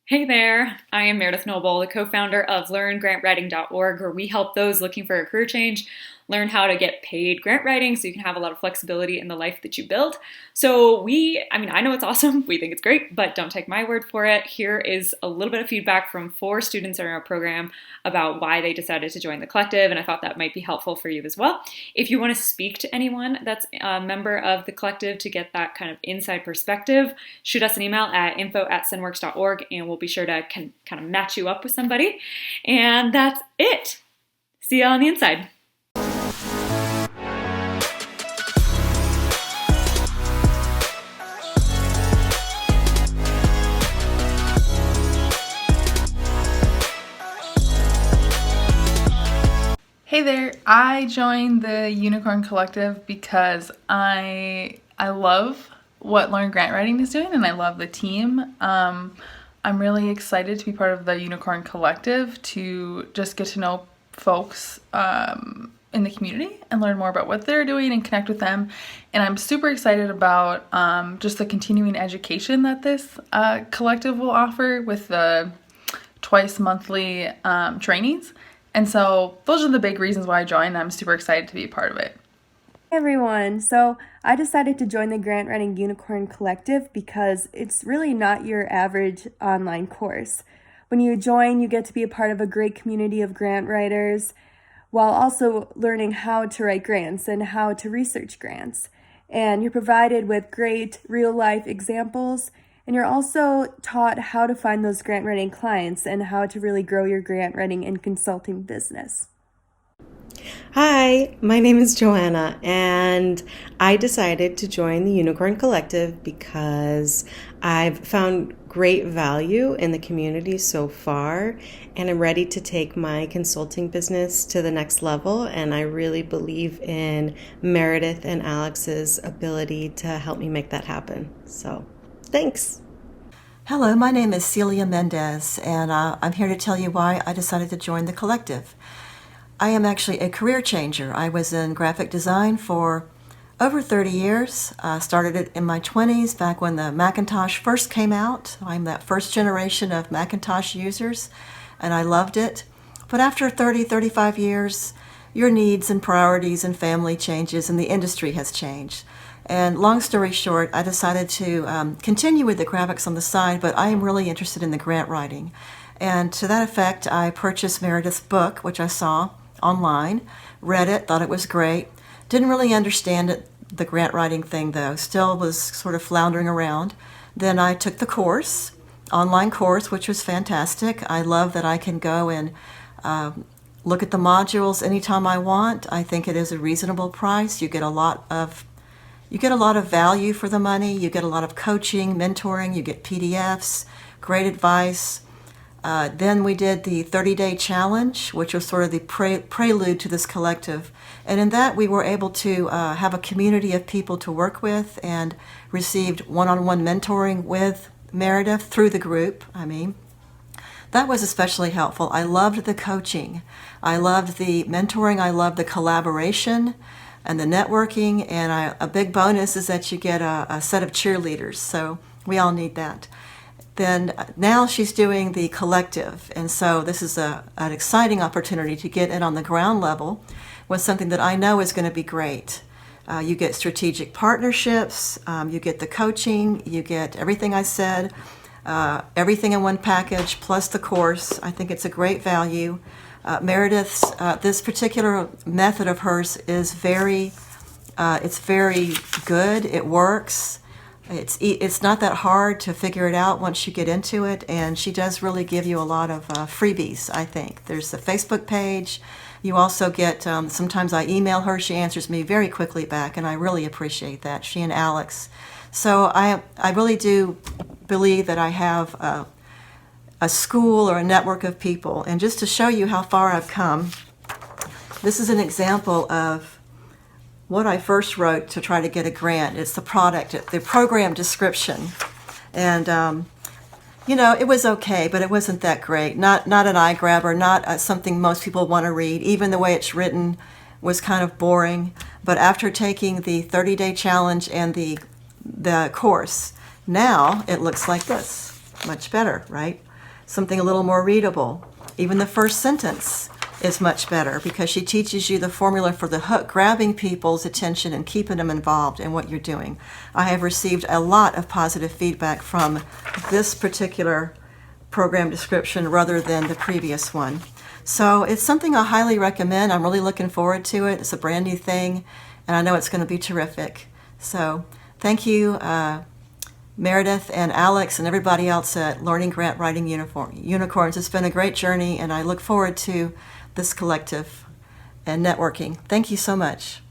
Hey there, I am Meredith Noble, the co-founder of LearnGrantWriting.org, where we help those looking for a career change learn how to get paid grant writing so you can have a lot of flexibility in the life that you build. So I know it's awesome, we think it's great, but don't take my word for it. Here is a little bit of feedback from 4 students in our program about why they decided to join the collective, and I thought that might be helpful for you as well. If you want to speak to anyone that's a member of the collective to get that kind of inside perspective, shoot us an email at info@synworks.org and we'll be sure to kind of match you up with somebody. And that's it. See you on the inside. Hey there, I joined the Unicorn Collective because I love what Learn Grant Writing is doing and I love the team. I'm really excited to be part of the Unicorn Collective to just get to know folks in the community and learn more about what they're doing and connect with them. And I'm super excited about just the continuing education that this collective will offer with the twice monthly trainings. And so those are the big reasons why I joined. I'm super excited to be a part of it. Hey everyone, so I decided to join the Grant Writing Unicorn Collective because it's really not your average online course. When you join, you get to be a part of a great community of grant writers while also learning how to write grants and how to research grants. And you're provided with great real-life examples, and you're also taught how to find those grant writing clients and how to really grow your grant writing and consulting business. Hi, my name is Joanna, and I decided to join the Unicorn Collective because I've found great value in the community so far, and I'm ready to take my consulting business to the next level, and I really believe in Meredith and Alex's ability to help me make that happen. So, thanks. Hello, my name is Celia Mendez, and I'm here to tell you why I decided to join the collective. I am actually a career changer. I was in graphic design for over 30 years. Started it in my 20s, back when the Macintosh first came out. I'm that first generation of Macintosh users, and I loved it. But after 30, 35 years, your needs and priorities and family changes, and the industry has changed. And long story short, I decided to continue with the graphics on the side, but I am really interested in the grant writing. And to that effect, I purchased Meredith's book, which I saw online, read it, thought it was great. Didn't really understand it, the grant writing thing though, still was sort of floundering around. Then I took the course, online course, which was fantastic. I love that I can go and look at the modules anytime I want. I think it is a reasonable price. You get a lot of value for the money. You get a lot of coaching, mentoring, you get PDFs, great advice. Then we did the 30-day challenge, which was sort of the prelude to this collective. And in that, we were able to have a community of people to work with and received one-on-one mentoring with Meredith through the group. That was especially helpful. I loved the coaching. I loved the mentoring. I loved the collaboration and the networking. And a big bonus is that you get a set of cheerleaders. So we all need that. Then now she's doing the collective, and so this is an exciting opportunity to get in on the ground level with something that I know is going to be great. You get strategic partnerships, you get the coaching, you get everything I said, everything in one package plus the course. I think it's a great value. Meredith's, this particular method of hers is it's very good. It works. It's not that hard to figure it out once you get into it, and she does really give you a lot of freebies, I think. There's the Facebook page. You also get, sometimes I email her, she answers me very quickly back, and I really appreciate that, she and Alex. So I really do believe that I have a school or a network of people, and just to show you how far I've come, this is an example of what I first wrote to try to get a grant. It's the program description. And, it was okay, but it wasn't that great. Not an eye grabber, not something most people want to read. Even the way it's written was kind of boring. But after taking the 30-day challenge and the course, now it looks like this. Much better, right? something a little more readable. Even the first sentence is much better because she teaches you the formula for the hook, grabbing people's attention and keeping them involved in what you're doing. I have received a lot of positive feedback from this particular program description rather than the previous one. So it's something I highly recommend. I'm really looking forward to it. It's a brand new thing, and I know it's going to be terrific. So thank you, Meredith and Alex and everybody else at Learning Grant Writing Unicorns. It's been a great journey, and I look forward to this collective and networking. Thank you so much.